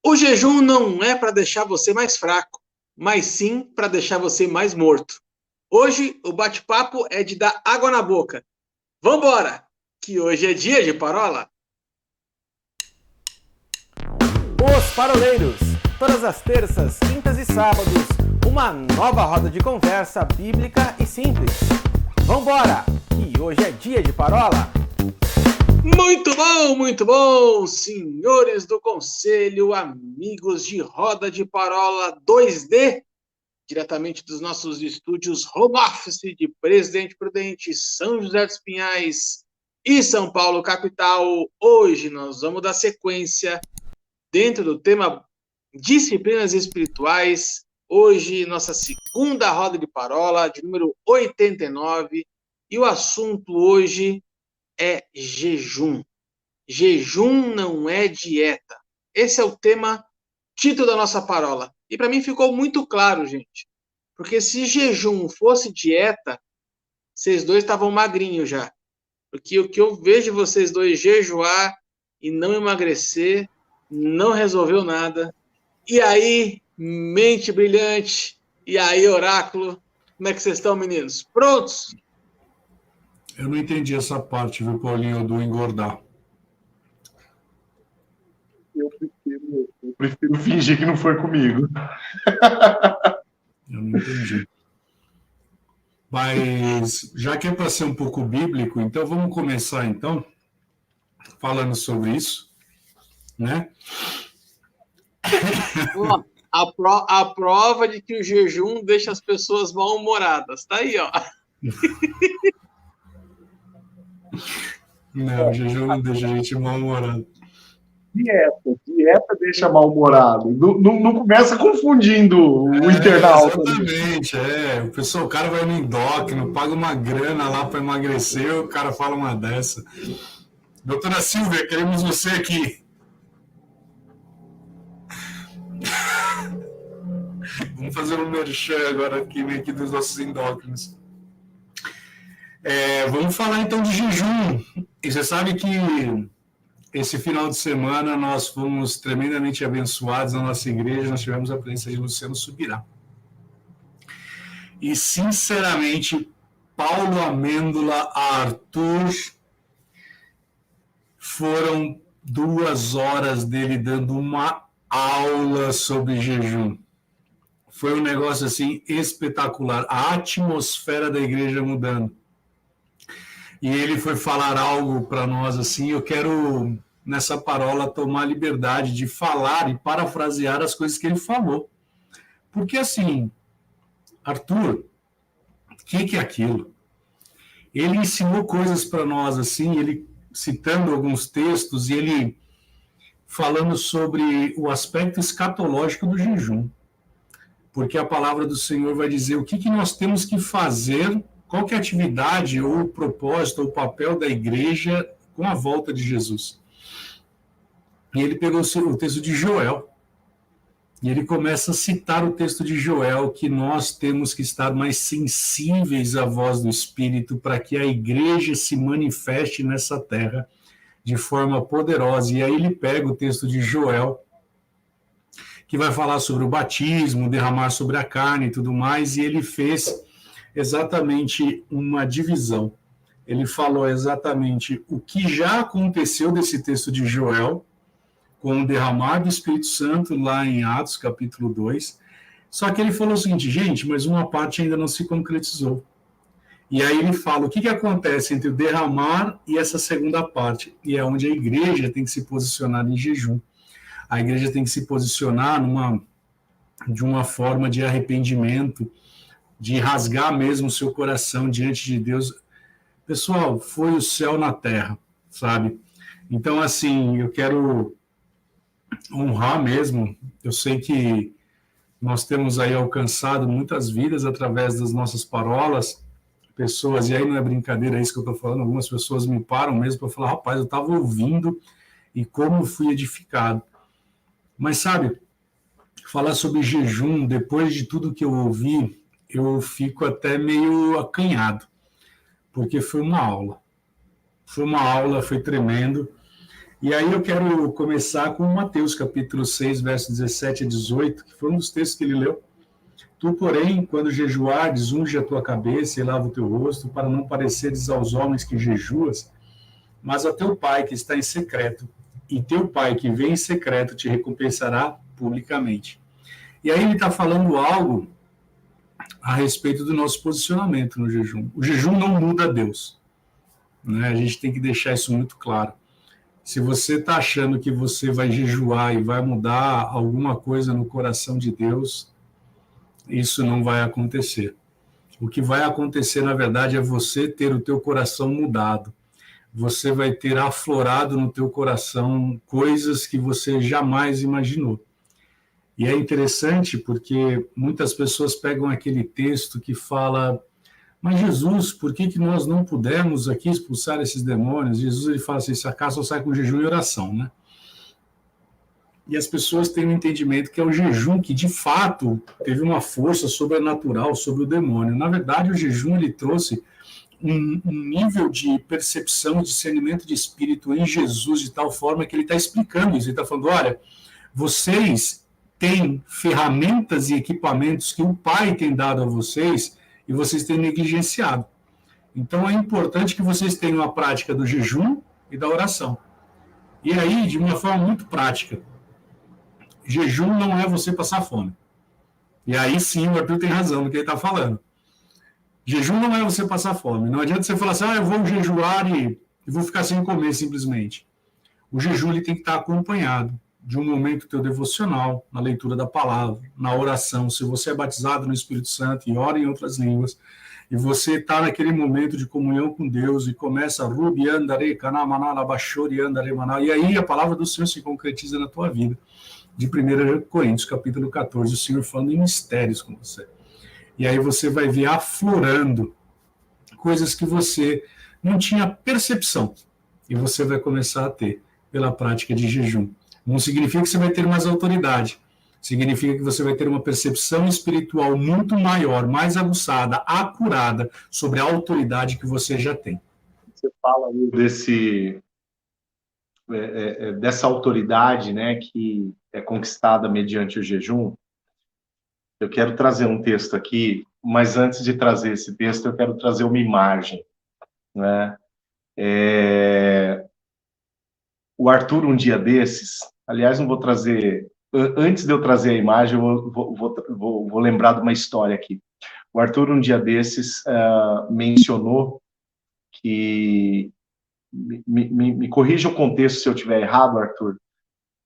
O jejum não é para deixar você mais fraco, mas sim para deixar você mais morto. Hoje o bate-papo é de dar água na boca. Vambora, que hoje é dia de parola. Os Paroleiros, todas as terças, quintas e sábados, uma nova roda de conversa bíblica e simples. Vambora, que hoje é dia de parola. Muito bom, senhores do conselho, amigos de roda de parola 2D, diretamente dos nossos estúdios home office de Presidente Prudente, São José dos Pinhais e São Paulo capital. Hoje nós vamos dar sequência dentro do tema disciplinas espirituais. Hoje nossa segunda roda de parola, de número 89, e o assunto hoje é jejum. Jejum não é dieta. Esse é o tema, título da nossa parola. E para mim ficou muito claro, gente. Porque se jejum fosse dieta, vocês dois estavam magrinhos já. Porque o que eu vejo vocês dois jejuar e não emagrecer, não resolveu nada. E aí, mente brilhante, e aí, oráculo, como é que vocês estão, meninos? Prontos? Eu não entendi essa parte, viu, Paulinho, do engordar. Eu prefiro fingir que não foi comigo. Eu não entendi. Mas, já que é para ser um pouco bíblico, então vamos começar, então, falando sobre isso, né? A prova de que o jejum deixa as pessoas mal-humoradas. Tá aí, ó. Não, o jejum não deixa a gente mal-humorado. Dieta deixa mal-humorado. Não começa confundindo o internauta. Exatamente, o cara vai no endócrino, paga uma grana lá para emagrecer, o cara fala uma dessa. Doutora Silvia, queremos você aqui. Vamos fazer um merchan agora aqui dos nossos endócrinos. Vamos falar então de jejum. E você sabe que esse final de semana nós fomos tremendamente abençoados na nossa igreja, nós tivemos a presença de Luciano Subirá. E, sinceramente, Paulo Amêndola, Arthur, foram 2 horas dele dando uma aula sobre jejum. Foi um negócio assim espetacular, a atmosfera da igreja mudando. E ele foi falar algo para nós assim, eu quero, nessa parola, tomar a liberdade de falar e parafrasear as coisas que ele falou. Porque assim, Arthur, o que é aquilo? Ele ensinou coisas para nós assim, ele citando alguns textos e ele falando sobre o aspecto escatológico do jejum. Porque a palavra do Senhor vai dizer o que nós temos que fazer, qual que é a atividade, ou o propósito, ou o papel da igreja com a volta de Jesus. E ele pegou o texto de Joel, e ele começa a citar o texto de Joel, que nós temos que estar mais sensíveis à voz do Espírito para que a igreja se manifeste nessa terra de forma poderosa. E aí ele pega o texto de Joel, que vai falar sobre o batismo, derramar sobre a carne e tudo mais, e ele fez exatamente uma divisão. Ele falou exatamente o que já aconteceu desse texto de Joel, com o derramar do Espírito Santo, lá em Atos, capítulo 2, só que ele falou o seguinte, gente, mas uma parte ainda não se concretizou. E aí ele fala o que acontece entre o derramar e essa segunda parte, e é onde a igreja tem que se posicionar em jejum. A igreja tem que se posicionar de uma forma de arrependimento, de rasgar mesmo o seu coração diante de Deus. Pessoal, foi o céu na terra, sabe? Então, assim, eu quero honrar mesmo. Eu sei que nós temos aí alcançado muitas vidas através das nossas parolas, pessoas, e aí não é brincadeira, é isso que eu estou falando, algumas pessoas me param mesmo para falar, rapaz, eu estava ouvindo e como fui edificado. Mas, sabe, falar sobre jejum, depois de tudo que eu ouvi, eu fico até meio acanhado, porque foi uma aula. Foi uma aula, foi tremendo. E aí eu quero começar com Mateus, capítulo 6, versos 17 a 18, que foi um dos textos que ele leu. Tu, porém, quando jejuardes, unge a tua cabeça e lava o teu rosto, para não pareceres aos homens que jejuas, mas a teu pai que está em secreto, e teu pai que vem em secreto te recompensará publicamente. E aí ele está falando algo a respeito do nosso posicionamento no jejum. O jejum não muda Deus, né? A gente tem que deixar isso muito claro. Se você está achando que você vai jejuar e vai mudar alguma coisa no coração de Deus, isso não vai acontecer. O que vai acontecer, na verdade, é você ter o teu coração mudado. Você vai ter aflorado no teu coração coisas que você jamais imaginou. E é interessante porque muitas pessoas pegam aquele texto que fala: mas Jesus, por que nós não pudemos aqui expulsar esses demônios? Jesus, ele fala assim: se acaso só sai com jejum e oração, né? E as pessoas têm um entendimento que é o jejum que, de fato, teve uma força sobrenatural sobre o demônio. Na verdade, o jejum, ele trouxe um nível de percepção e discernimento de espírito em Jesus, de tal forma que ele está explicando isso. Ele está falando: olha, vocês têm ferramentas e equipamentos que o Pai tem dado a vocês e vocês têm negligenciado. Então, é importante que vocês tenham a prática do jejum e da oração. E aí, de uma forma muito prática, jejum não é você passar fome. E aí sim, o Arthur tem razão no que ele está falando. Jejum não é você passar fome. Não adianta você falar assim: eu vou jejuar e vou ficar sem comer simplesmente. O jejum ele tem que estar acompanhado de um momento teu devocional, na leitura da palavra, na oração. Se você é batizado no Espírito Santo e ora em outras línguas, e você está naquele momento de comunhão com Deus e começa e aí a palavra do Senhor se concretiza na tua vida. De 1 Coríntios, capítulo 14, o Senhor falando em mistérios com você. E aí você vai ver aflorando coisas que você não tinha percepção, e você vai começar a ter pela prática de jejum. Não significa que você vai ter mais autoridade, significa que você vai ter uma percepção espiritual muito maior, mais aguçada, acurada sobre a autoridade que você já tem. Você fala dessa autoridade, né, que é conquistada mediante o jejum. Eu quero trazer um texto aqui, mas antes de trazer esse texto, eu quero trazer uma imagem, né? O Arthur, um dia desses, aliás, não vou trazer, antes de eu trazer a imagem, eu vou lembrar de uma história aqui. O Arthur, um dia desses, mencionou que, me corrija o contexto se eu estiver errado, Arthur,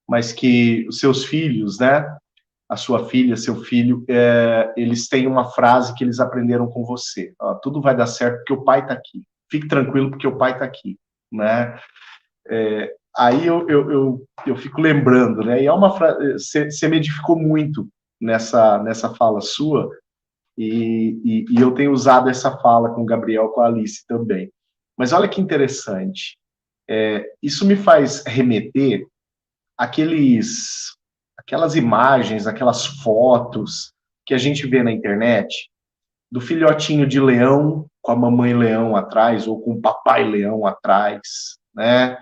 mas que os seus filhos, né, a sua filha, seu filho, eles têm uma frase que eles aprenderam com você: tudo vai dar certo porque o pai está aqui, fique tranquilo porque o pai está aqui, né? Aí eu fico lembrando, né? E é uma frase, você me edificou muito nessa fala sua, e eu tenho usado essa fala com o Gabriel, com a Alice também. Mas olha que interessante, isso me faz remeter aquelas imagens, aquelas fotos que a gente vê na internet do filhotinho de leão com a mamãe leão atrás, ou com o papai leão atrás, né?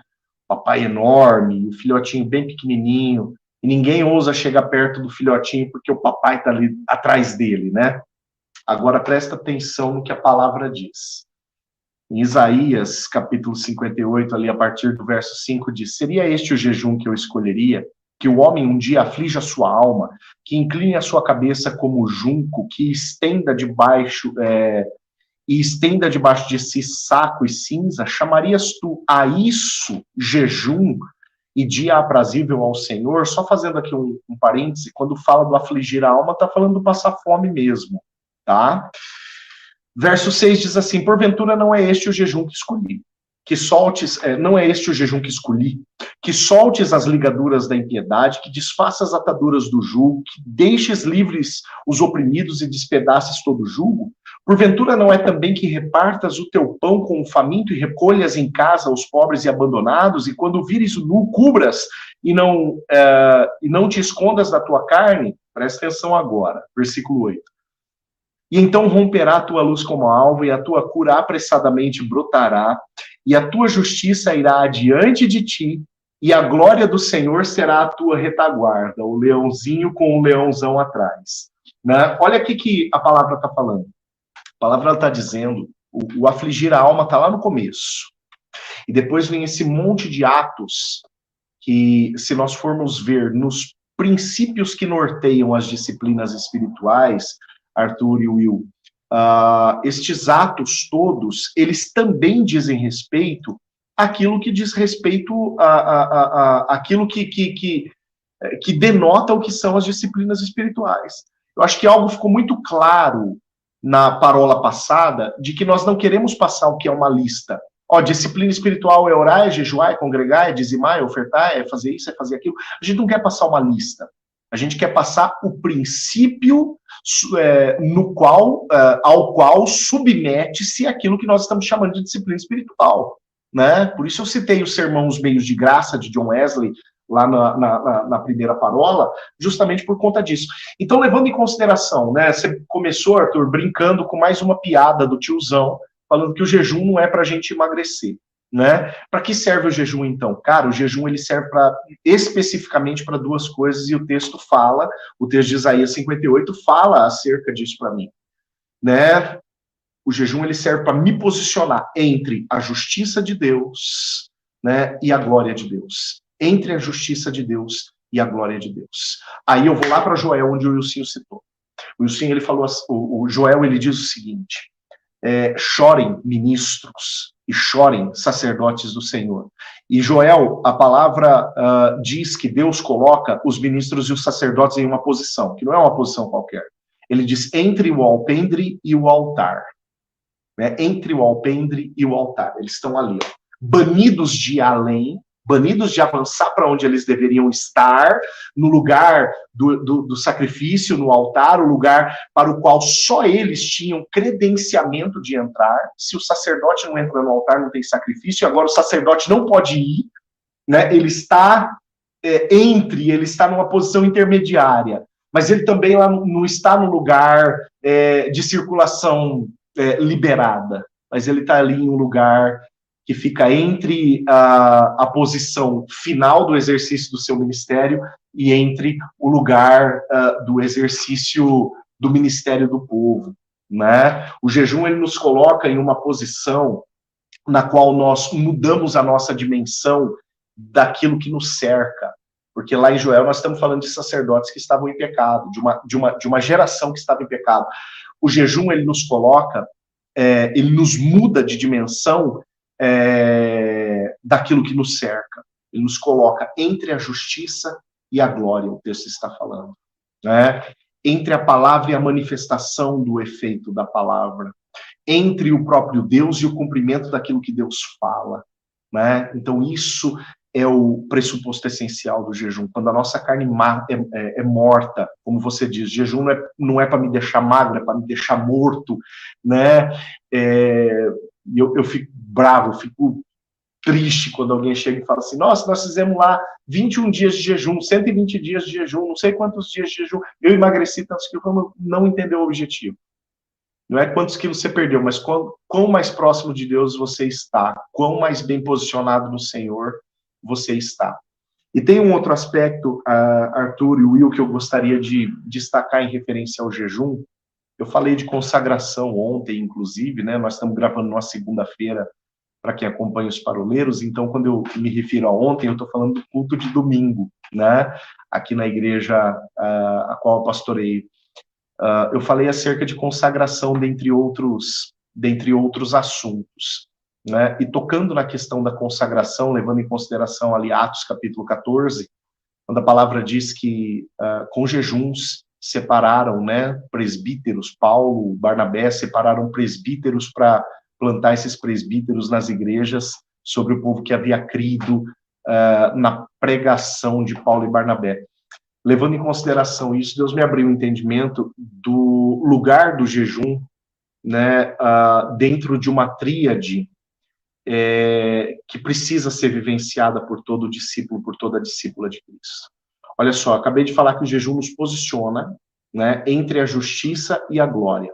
Papai enorme, o filhotinho bem pequenininho, e ninguém ousa chegar perto do filhotinho porque o papai está ali atrás dele, né? Agora presta atenção no que a palavra diz. Em Isaías, capítulo 58, ali a partir do verso 5, diz: seria este o jejum que eu escolheria? Que o homem um dia aflija a sua alma, que incline a sua cabeça como junco, que estenda debaixo de si saco e cinza? Chamarias tu a isso jejum e dia aprazível ao Senhor? Só fazendo aqui um parêntese, quando fala do afligir a alma, está falando do passar fome mesmo, tá? Verso 6 diz assim: porventura não é este o jejum que escolhi, que soltes, não é este o jejum que escolhi, que soltes as ligaduras da impiedade, que desfaças as ataduras do jugo, que deixes livres os oprimidos e despedaces todo o jugo? Porventura não é também que repartas o teu pão com o faminto e recolhas em casa os pobres e abandonados, e quando vires o nu, cubras e não te escondas da tua carne? Presta atenção agora, versículo 8. E então romperá a tua luz como alvo, e a tua cura apressadamente brotará, e a tua justiça irá adiante de ti, e a glória do Senhor será a tua retaguarda, o leãozinho com o leãozão atrás. Né? Olha aqui que a palavra está falando. A palavra está dizendo, o afligir a alma está lá no começo. E depois vem esse monte de atos que, se nós formos ver nos princípios que norteiam as disciplinas espirituais, Arthur e Will, estes atos todos, eles também dizem respeito àquilo que diz respeito àquilo que denota o que são as disciplinas espirituais. Eu acho que algo ficou muito claro na parola passada, de que nós não queremos passar o que é uma lista. Disciplina espiritual é orar, é jejuar, é congregar, é dizimar, é ofertar, é fazer isso, é fazer aquilo. A gente não quer passar uma lista. A gente quer passar o princípio ao qual submete-se aquilo que nós estamos chamando de disciplina espiritual. Né? Por isso eu citei o sermão Os Meios de Graça, de John Wesley, lá na primeira parola, justamente por conta disso. Então, levando em consideração, né, você começou, Arthur, brincando com mais uma piada do tiozão, falando que o jejum não é para a gente emagrecer. Né? Para que serve o jejum, então? Cara, o jejum ele serve especificamente para duas coisas, e o texto de Isaías 58 fala acerca disso para mim. Né? O jejum ele serve para me posicionar entre a justiça de Deus, né, e a glória de Deus. Entre a justiça de Deus e a glória de Deus. Aí eu vou lá para Joel, onde o Wilsinho citou. O Wilsinho, ele falou, o Joel, ele diz o seguinte: chorem ministros e chorem sacerdotes do Senhor. E Joel, a palavra diz que Deus coloca os ministros e os sacerdotes em uma posição, que não é uma posição qualquer. Ele diz entre o alpendre e o altar. Né? Entre o alpendre e o altar. Eles estão ali, ó, banidos de além, banidos de avançar para onde eles deveriam estar, no lugar do sacrifício, no altar, o lugar para o qual só eles tinham credenciamento de entrar. Se o sacerdote não entra no altar, não tem sacrifício, agora o sacerdote não pode ir, né? Ele está ele está numa posição intermediária, mas ele também lá não está no lugar de circulação liberada, mas ele está ali em um lugar que fica entre a posição final do exercício do seu ministério e entre o lugar do exercício do ministério do povo. Né? O jejum ele nos coloca em uma posição na qual nós mudamos a nossa dimensão daquilo que nos cerca. Porque lá em Joel nós estamos falando de sacerdotes que estavam em pecado, de uma geração que estava em pecado. O jejum ele nos coloca, ele nos muda de dimensão daquilo que nos cerca. Ele nos coloca entre a justiça e a glória, o texto está falando. Né? Entre a palavra e a manifestação do efeito da palavra. Entre o próprio Deus e o cumprimento daquilo que Deus fala. Né? Então isso é o pressuposto essencial do jejum. Quando a nossa carne é morta, como você diz, jejum não é para me deixar magro, é para me deixar morto. Né? Eu fico bravo, eu fico triste quando alguém chega e fala assim: nossa, nós fizemos lá 21 dias de jejum, 120 dias de jejum, não sei quantos dias de jejum, eu emagreci tantos quilos. Como não entendeu o objetivo? Não é quantos quilos você perdeu, mas quão mais próximo de Deus você está, quão mais bem posicionado no Senhor você está. E tem um outro aspecto, Arthur e Will, que eu gostaria de destacar em referência ao jejum. Eu falei de consagração ontem, inclusive, né? Nós estamos gravando numa segunda-feira, para quem acompanha os paroleiros, então quando eu me refiro a ontem, eu estou falando do culto de domingo, né? Aqui na igreja a qual eu pastoreio. Eu falei acerca de consagração, dentre outros assuntos. Né? E tocando na questão da consagração, levando em consideração ali Atos capítulo 14, quando a palavra diz que com jejuns separaram, né, presbíteros, Paulo, Barnabé separaram presbíteros para plantar esses presbíteros nas igrejas sobre o povo que havia crido na pregação de Paulo e Barnabé. Levando em consideração isso, Deus me abriu o entendimento do lugar do jejum, né, dentro de uma tríade que precisa ser vivenciada por todo discípulo, por toda discípula de Cristo. Olha só, acabei de falar que o jejum nos posiciona, né, entre a justiça e a glória.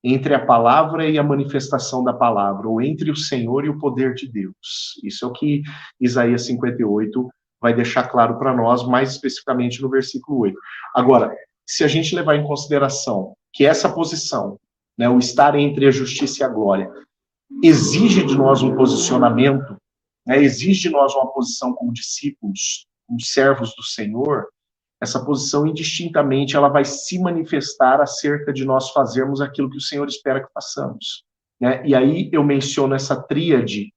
entre a palavra e a manifestação da palavra, ou entre o Senhor e o poder de Deus. Isso é o que Isaías 58 vai deixar claro para nós, mais especificamente no versículo 8. Agora, se a gente levar em consideração que essa posição, né, o estar entre a justiça e a glória, exige de nós um posicionamento, né, exige de nós uma posição como discípulos, como servos do Senhor, essa posição indistintamente ela vai se manifestar acerca de nós fazermos aquilo que o Senhor espera que façamos, né? E aí eu menciono essa tríade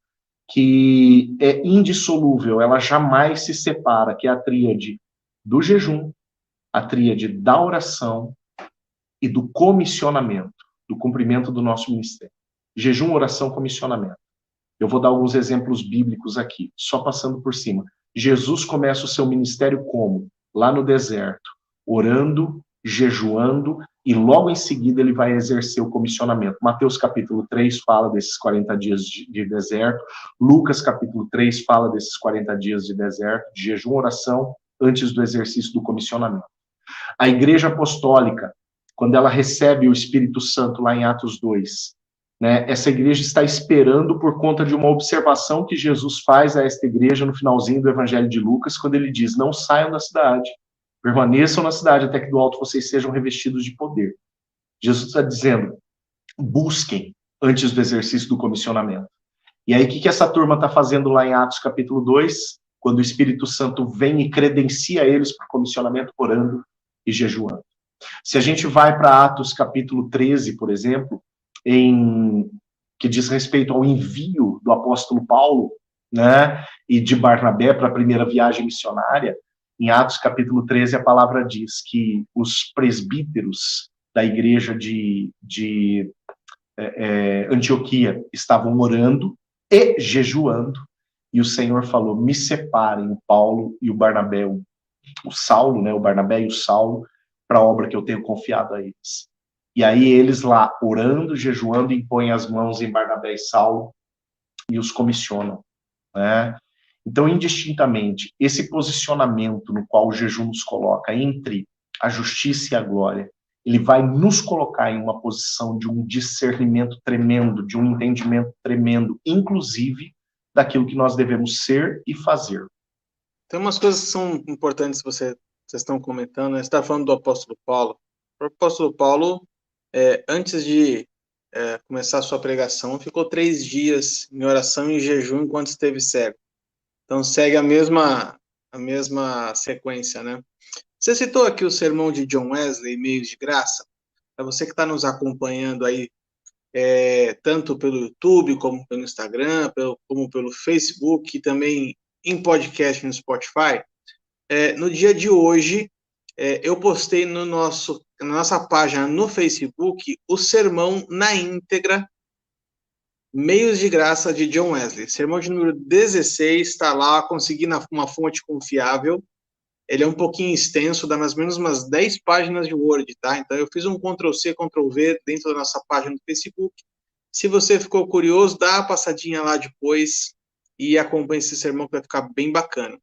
que é indissolúvel, ela jamais se separa, que é a tríade do jejum, a tríade da oração e do comissionamento, do cumprimento do nosso ministério. Jejum, oração, comissionamento. Eu vou dar alguns exemplos bíblicos aqui, só passando por cima. Jesus começa o seu ministério como? Lá no deserto, orando, jejuando, e logo em seguida ele vai exercer o comissionamento. Mateus capítulo 3 fala desses 40 dias de deserto, Lucas capítulo 3 fala desses 40 dias de deserto, de jejum, oração, antes do exercício do comissionamento. A Igreja Apostólica, quando ela recebe o Espírito Santo lá em Atos 2, né, essa igreja está esperando por conta de uma observação que Jesus faz a esta igreja no finalzinho do Evangelho de Lucas, quando ele diz, não saiam da cidade, permaneçam na cidade até que do alto vocês sejam revestidos de poder. Jesus está dizendo, busquem antes do exercício do comissionamento. E aí o que essa turma está fazendo lá em Atos capítulo 2, quando o Espírito Santo vem e credencia eles para o comissionamento, orando e jejuando. Se a gente vai para Atos capítulo 13, por exemplo, que diz respeito ao envio do apóstolo Paulo, né, e de Barnabé para a primeira viagem missionária, em Atos capítulo 13 a palavra diz que os presbíteros da igreja de Antioquia estavam orando e jejuando, e o Senhor falou, me separem o Paulo e o Barnabé, o Saulo, né, o Barnabé e o Saulo, para a obra que eu tenho confiado a eles. E aí eles lá, orando, jejuando, impõem as mãos em Barnabé e Saulo e os comissionam, né? Então, indistintamente, esse posicionamento no qual o jejum nos coloca entre a justiça e a glória, ele vai nos colocar em uma posição de um discernimento tremendo, de um entendimento tremendo, inclusive daquilo que nós devemos ser e fazer. Tem umas coisas que são importantes que vocês estão comentando, né? Você está falando do apóstolo Paulo. O apóstolo Paulo, antes de começar a sua pregação, ficou 3 dias em oração e jejum enquanto esteve cego. Então segue a mesma sequência, né? Você citou aqui o sermão de John Wesley, Meios de Graça. Para você que está nos acompanhando aí, tanto pelo YouTube, como pelo Instagram, como pelo Facebook, e também em podcast no Spotify, no dia de hoje, eu postei na nossa página no Facebook o sermão na íntegra, Meios de Graça de John Wesley. Sermão de número 16, está lá, consegui uma fonte confiável. Ele é um pouquinho extenso, dá mais ou menos umas 10 páginas de Word, tá? Então eu fiz um Ctrl+C, Ctrl+V dentro da nossa página no Facebook. Se você ficou curioso, dá uma passadinha lá depois e acompanhe esse sermão que vai ficar bem bacana.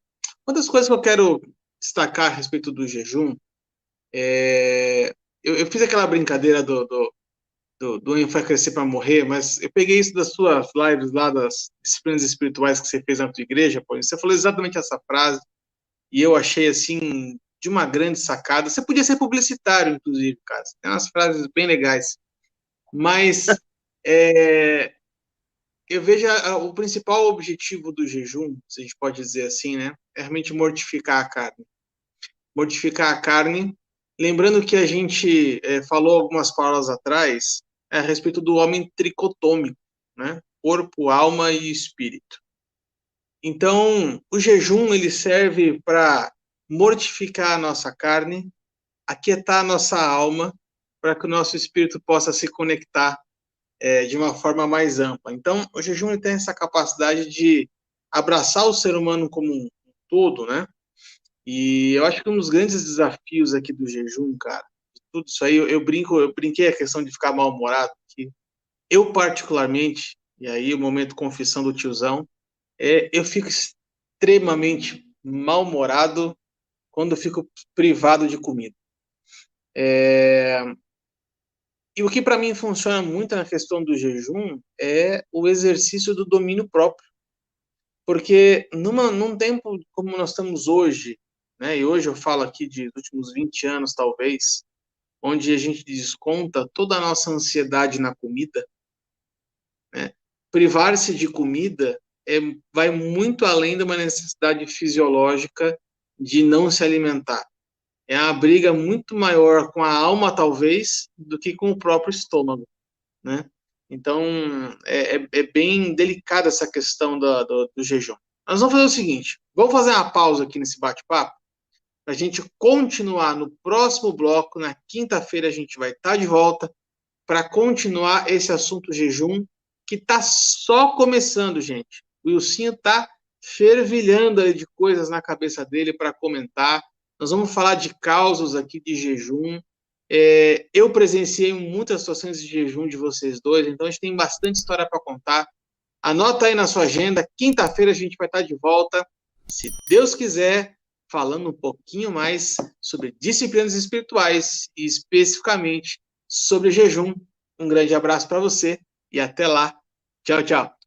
Uma das coisas que eu quero destacar a respeito do jejum, eu fiz aquela brincadeira do vai crescer para morrer, mas eu peguei isso das suas lives lá, das disciplinas espirituais que você fez na tua igreja, pô, você falou exatamente essa frase, e eu achei, assim, de uma grande sacada. Você podia ser publicitário, inclusive, cara, tem umas frases bem legais, mas eu vejo o principal objetivo do jejum, se a gente pode dizer assim, né, é realmente mortificar a carne. Mortificar a carne, lembrando que a gente falou algumas palavras atrás a respeito do homem tricotômico, né? Corpo, alma e espírito. Então, o jejum ele serve para mortificar a nossa carne, aquietar a nossa alma, para que o nosso espírito possa se conectar de uma forma mais ampla. Então, o jejum ele tem essa capacidade de abraçar o ser humano como um todo, né? E eu acho que um dos grandes desafios aqui do jejum, cara, de tudo isso aí, eu brinquei a questão de ficar mal-humorado, que eu particularmente, e aí o momento confissão do tiozão, eu fico extremamente mal-humorado quando eu fico privado de comida. E o que para mim funciona muito na questão do jejum é o exercício do domínio próprio. Porque num tempo como nós estamos hoje, né, e hoje eu falo aqui de últimos 20 anos talvez, onde a gente desconta toda a nossa ansiedade na comida, né, privar-se de comida vai muito além de uma necessidade fisiológica de não se alimentar. É uma briga muito maior com a alma, talvez, do que com o próprio estômago, né? Então, é bem delicada essa questão do jejum. Nós vamos fazer o seguinte, vamos fazer uma pausa aqui nesse bate-papo, para a gente continuar no próximo bloco, na quinta-feira a gente vai estar de volta, para continuar esse assunto jejum, que está só começando, gente. O Wilsinho está fervilhando ali de coisas na cabeça dele para comentar. Nós vamos falar de causas aqui de jejum. Eu presenciei muitas situações de jejum de vocês dois, então a gente tem bastante história para contar. Anota aí na sua agenda, quinta-feira a gente vai estar de volta, se Deus quiser, falando um pouquinho mais sobre disciplinas espirituais e especificamente sobre jejum. Um grande abraço para você e até lá. Tchau, tchau.